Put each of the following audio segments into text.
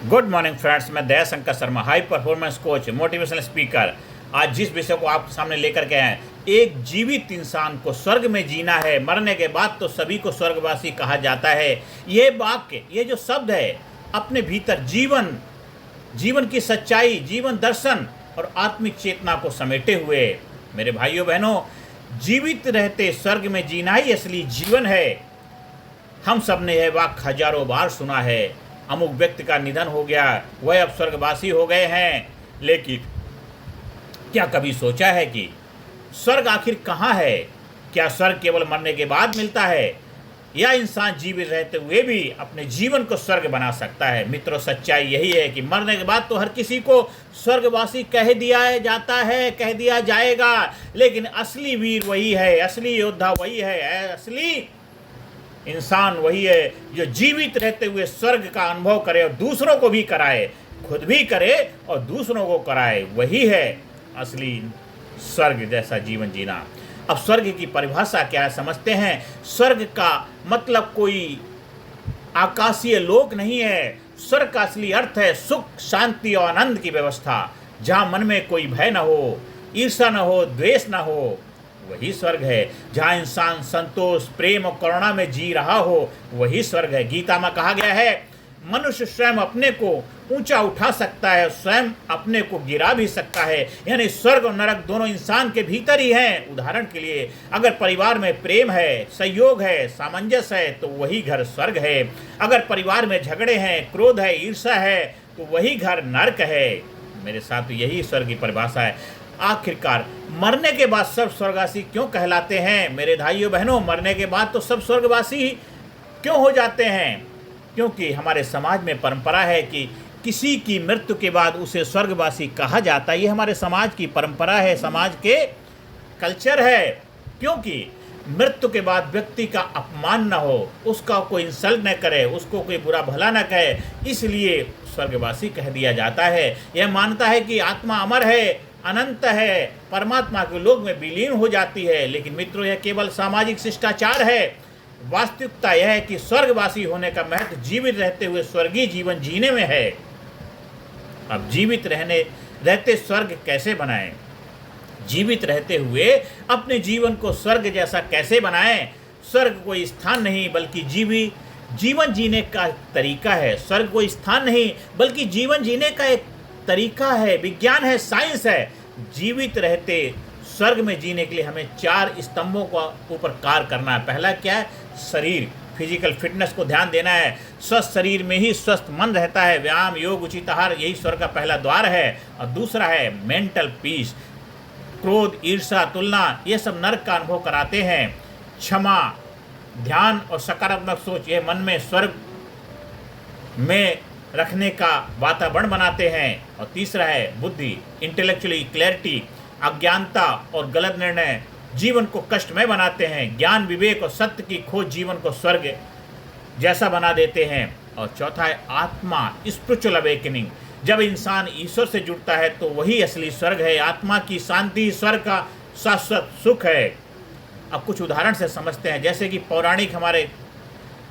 Good morning friends, मैं Daya Shankar Sharma, high performance coach, motivational speaker. आज जिस विषय को आपके सामने लेकर के आए हैं, एक जीवित इंसान को स्वर्ग में जीना है, मरने के बाद तो सभी को स्वर्गवासी कहा जाता है। ये वाक्य, ये जो शब्द है, अपने भीतर जीवन की सच्चाई, जीवन दर्शन और आत्मिक चेतना को समेटे हुए। मेरे भाइयों बहनों, जीवित रहते स्वर्ग में जीना ही असली जीवन है। हम सब ने यह वाक्य हजारों बार सुना है। अमुक व्यक्ति का निधन हो गया, वह अब स्वर्गवासी हो गए हैं। लेकिन क्या कभी सोचा है कि स्वर्ग आखिर कहाँ है? क्या स्वर्ग केवल मरने के बाद मिलता है, या इंसान जीवित रहते हुए भी अपने जीवन को स्वर्ग बना सकता है? मित्रों, सच्चाई यही है कि मरने के बाद तो हर किसी को स्वर्गवासी कह दिया जाता है, कह दिया जाएगा। लेकिन असली वीर वही है, असली योद्धा वही है, असली इंसान वही है जो जीवित रहते हुए स्वर्ग का अनुभव करे और दूसरों को भी कराए, खुद भी करे और दूसरों को कराए। वही है असली स्वर्ग जैसा जीवन जीना। अब स्वर्ग की परिभाषा क्या है समझते हैं। स्वर्ग का मतलब कोई आकाशीय लोक नहीं है। स्वर्ग का असली अर्थ है सुख, शांति और आनंद की व्यवस्था, जहाँ मन में कोई भय न हो, ईर्ष्या न हो, द्वेष न हो। वही स्वर्ग है। जहाँ इंसान संतोष, प्रेम और करुणा में जी रहा हो, वही स्वर्ग है। गीता में कहा गया है, मनुष्य स्वयं अपने को ऊंचा उठा सकता है, स्वयं अपने को गिरा भी सकता है। यानी स्वर्ग और नरक दोनों इंसान के भीतर ही हैं। उदाहरण के लिए, अगर परिवार में प्रेम है, सहयोग है, सामंजस्य है, तो वही घर स्वर्ग है। अगर परिवार में झगड़े हैं, क्रोध है, ईर्ष्या है, तो वही घर नरक है। मेरे साथ यही स्वर्ग की परिभाषा है। आखिरकार मरने के बाद सब स्वर्गवासी क्यों कहलाते हैं? मेरे भाइयों बहनों, मरने के बाद तो सब स्वर्गवासी क्यों हो जाते हैं? क्योंकि हमारे समाज में परंपरा है कि किसी की मृत्यु के बाद उसे स्वर्गवासी कहा जाता है। ये हमारे समाज की परंपरा है, समाज के कल्चर है। क्योंकि मृत्यु के बाद व्यक्ति का अपमान न हो, उसका कोई इंसल्ट न करे, उसको कोई बुरा भला न कहे, इसलिए स्वर्गवासी कह दिया जाता है। यह मानता है कि आत्मा अमर है, अनंत है, परमात्मा के लोक में विलीन हो जाती है। लेकिन मित्रों, यह केवल सामाजिक शिष्टाचार है। वास्तविकता यह है कि स्वर्गवासी होने का महत्व जीवित रहते हुए स्वर्गीय जीवन जीने में है। अब जीवित रहते स्वर्ग कैसे बनाएं? जीवित रहते हुए अपने जीवन को स्वर्ग जैसा कैसे बनाएं? स्वर्ग कोई स्थान नहीं, बल्कि जीवन जीने का तरीका है। स्वर्ग कोई स्थान नहीं, बल्कि जीवन जीने का एक तरीका है, विज्ञान है, साइंस है। जीवित रहते स्वर्ग में जीने के लिए हमें 4 स्तंभों को ऊपर कार्य करना है। पहला क्या है? शरीर, फिजिकल फिटनेस को ध्यान देना है। स्वस्थ शरीर में ही स्वस्थ मन रहता है। व्यायाम, योग, उचित आहार, यही स्वर्ग का पहला द्वार है। और दूसरा है मेंटल पीस। क्रोध, ईर्ष्या, तुलना, ये सब नरक का अनुभव कराते हैं। क्षमा, ध्यान और सकारात्मक सोच, ये मन में स्वर्ग में रखने का वातावरण बनाते हैं। और तीसरा है बुद्धि, इंटेलेक्चुअली क्लैरिटी। अज्ञानता और गलत निर्णय जीवन को कष्टमय बनाते हैं। ज्ञान, विवेक और सत्य की खोज जीवन को स्वर्ग जैसा बना देते हैं। और चौथा है आत्मा, स्पिरिचुअल अवेकनिंग। जब इंसान ईश्वर से जुड़ता है तो वही असली स्वर्ग है। आत्मा की शांति स्वर्ग का शाश्वत सुख है। अब कुछ उदाहरण से समझते हैं। जैसे कि पौराणिक हमारे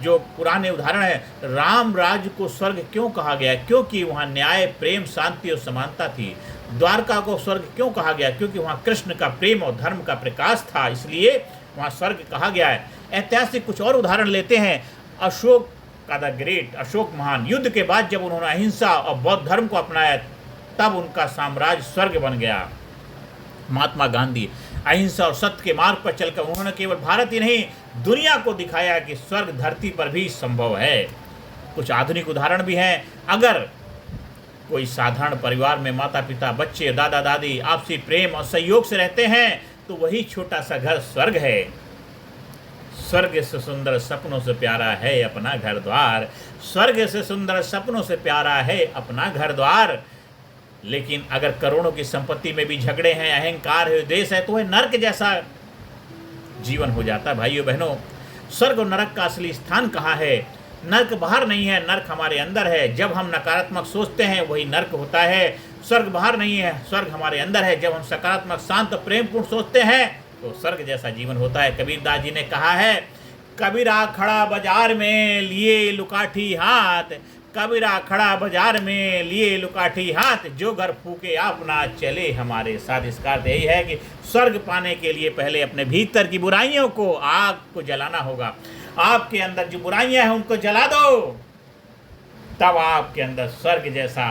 जो पुराने उदाहरण है, राम राज्य को स्वर्ग क्यों कहा गया? क्योंकि वहाँ न्याय, प्रेम, शांति और समानता थी। द्वारका को स्वर्ग क्यों कहा गया? क्योंकि वहाँ कृष्ण का प्रेम और धर्म का प्रकाश था, इसलिए वहाँ स्वर्ग कहा गया है। ऐतिहासिक कुछ और उदाहरण लेते हैं। अशोक का द ग्रेट, अशोक महान, युद्ध के बाद जब उन्होंने अहिंसा और बौद्ध धर्म को अपनाया, तब उनका साम्राज्य स्वर्ग बन गया। महात्मा गांधी अहिंसा और सत्य के मार्ग पर चलकर उन्होंने केवल भारत ही नहीं, दुनिया को दिखाया कि स्वर्ग धरती पर भी संभव है। कुछ आधुनिक उदाहरण भी हैं। अगर कोई साधारण परिवार में माता पिता, बच्चे, दादा दादी आपसी प्रेम और सहयोग से रहते हैं, तो वही छोटा सा घर स्वर्ग है। स्वर्ग से सुंदर सपनों से प्यारा है अपना घर द्वार। स्वर्ग से सुंदर सपनों से प्यारा है अपना घर द्वार। लेकिन अगर करोड़ों की संपत्ति में भी झगड़े हैं, अहंकार है, द्वेष है, तो वह नरक जैसा जीवन हो जाता है। भाइयों बहनों, स्वर्ग और नरक का असली स्थान कहाँ है? नरक बाहर नहीं है, नरक हमारे अंदर है। जब हम नकारात्मक सोचते हैं वही नरक होता है। स्वर्ग बाहर नहीं है, स्वर्ग हमारे अंदर है। जब हम सकारात्मक, शांत, प्रेमपूर्ण सोचते हैं तो स्वर्ग जैसा जीवन होता है। कबीरदास जी ने कहा है, कबीरा खड़ा बाजार में लिए लुकाठी हाथ, कबीरा खड़ा बाजार में लिए लुकाठी हाथ, जो घर फूके अपना चले हमारे साथ। इसका अर्थ यही है कि स्वर्ग पाने के लिए पहले अपने भीतर की बुराइयों को, आग को जलाना होगा। आपके अंदर जो बुराइयां हैं उनको जला दो, तब आपके अंदर स्वर्ग जैसा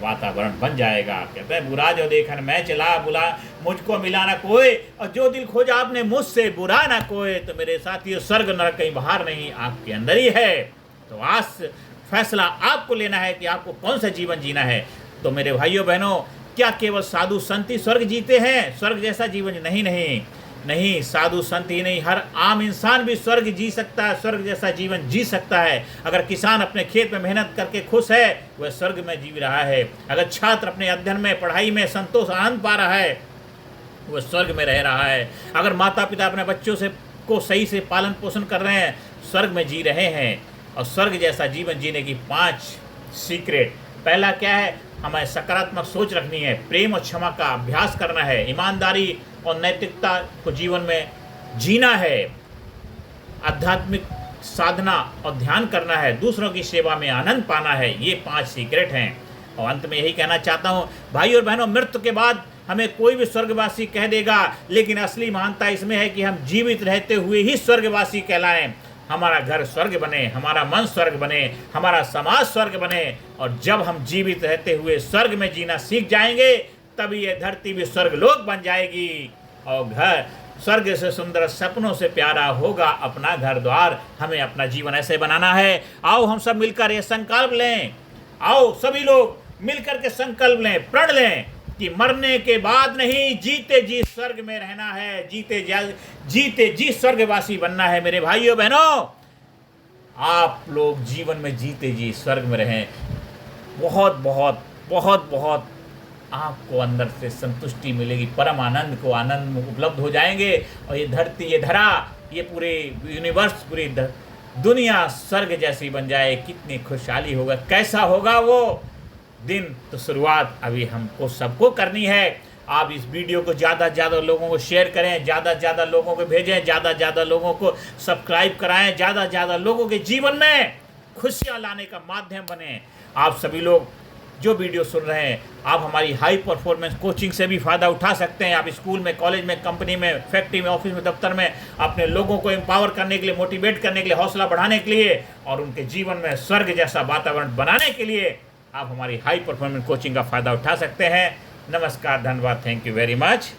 वातावरण बन जाएगा। कहते हैं बुरा जो देखन मैं चला, बुला मुझको मिला ना कोई, और जो दिल खोजा आपने मुझसे बुरा ना कोई। तो मेरे साथियों, स्वर्ग नरक कहीं बाहर नहीं, आपके अंदर ही है। तो आज फैसला आपको लेना है कि आपको कौन सा जीवन जीना है। तो मेरे भाइयों बहनों, क्या केवल साधु संत ही स्वर्ग जीते हैं? स्वर्ग जैसा जीवन नहीं, नहीं नहीं, साधु संत ही नहीं, हर आम इंसान भी स्वर्ग जी सकता है, स्वर्ग जैसा जीवन जी सकता है। अगर किसान अपने खेत में मेहनत करके खुश है, वह स्वर्ग में जी रहा है। अगर छात्र अपने अध्ययन में, पढ़ाई में संतोष आनंद पा रहा है, वह स्वर्ग में रह रहा है। अगर माता पिता अपने बच्चों से को सही से पालन पोषण कर रहे हैं, स्वर्ग में जी रहे हैं। और स्वर्ग जैसा जीवन जीने की 5 सीक्रेट। पहला क्या है? हमें सकारात्मक सोच रखनी है, प्रेम और क्षमा का अभ्यास करना है, ईमानदारी और नैतिकता को जीवन में जीना है, आध्यात्मिक साधना और ध्यान करना है, दूसरों की सेवा में आनंद पाना है। ये 5 सीक्रेट हैं। और अंत में यही कहना चाहता हूँ भाई और बहनों, मृत्यु के बाद हमें कोई भी स्वर्गवासी कह देगा, लेकिन असली महानता इसमें है कि हम जीवित रहते हुए ही स्वर्गवासी कहलाएं। हमारा घर स्वर्ग बने, हमारा मन स्वर्ग बने, हमारा समाज स्वर्ग बने। और जब हम जीवित रहते हुए स्वर्ग में जीना सीख जाएंगे, तभी ये धरती भी स्वर्ग लोक बन जाएगी। और घर स्वर्ग से सुंदर, सपनों से प्यारा होगा अपना घर द्वार। हमें अपना जीवन ऐसे बनाना है। आओ हम सब मिलकर ये संकल्प लें। आओ सभी लोग मिलकर के संकल्प लें, प्रण लें कि मरने के बाद नहीं, जीते जी स्वर्ग में रहना है, जीते जी स्वर्गवासी बनना है। मेरे भाइयों बहनों, आप लोग जीवन में जीते जी स्वर्ग में रहें। बहुत बहुत बहुत बहुत आपको अंदर से संतुष्टि मिलेगी, परम आनंद को आनंद उपलब्ध हो जाएंगे। और ये धरती, ये धरा, ये पूरे यूनिवर्स, पूरी दुनिया स्वर्ग जैसी बन जाए। कितनी खुशहाली होगा, कैसा होगा वो दिन। तो शुरुआत अभी हमको सबको करनी है। आप इस वीडियो को ज़्यादा से ज़्यादा लोगों को शेयर करें, ज़्यादा से ज़्यादा लोगों को भेजें, ज़्यादा से ज़्यादा लोगों को सब्सक्राइब कराएं, ज़्यादा से ज़्यादा लोगों के जीवन में खुशियाँ लाने का माध्यम बने। आप सभी लोग जो वीडियो सुन रहे हैं, आप हमारी हाई परफॉर्मेंस कोचिंग से भी फ़ायदा उठा सकते हैं। आप स्कूल में, कॉलेज में, कंपनी में, फैक्ट्री में, ऑफिस में, दफ्तर में अपने लोगों को एम्पावर करने के लिए, मोटिवेट करने के लिए, हौसला बढ़ाने के लिए और उनके जीवन में स्वर्ग जैसा वातावरण बनाने के लिए आप हमारी हाई परफॉर्मेंस कोचिंग का फ़ायदा उठा सकते हैं। नमस्कार, धन्यवाद, थैंक यू वेरी मच।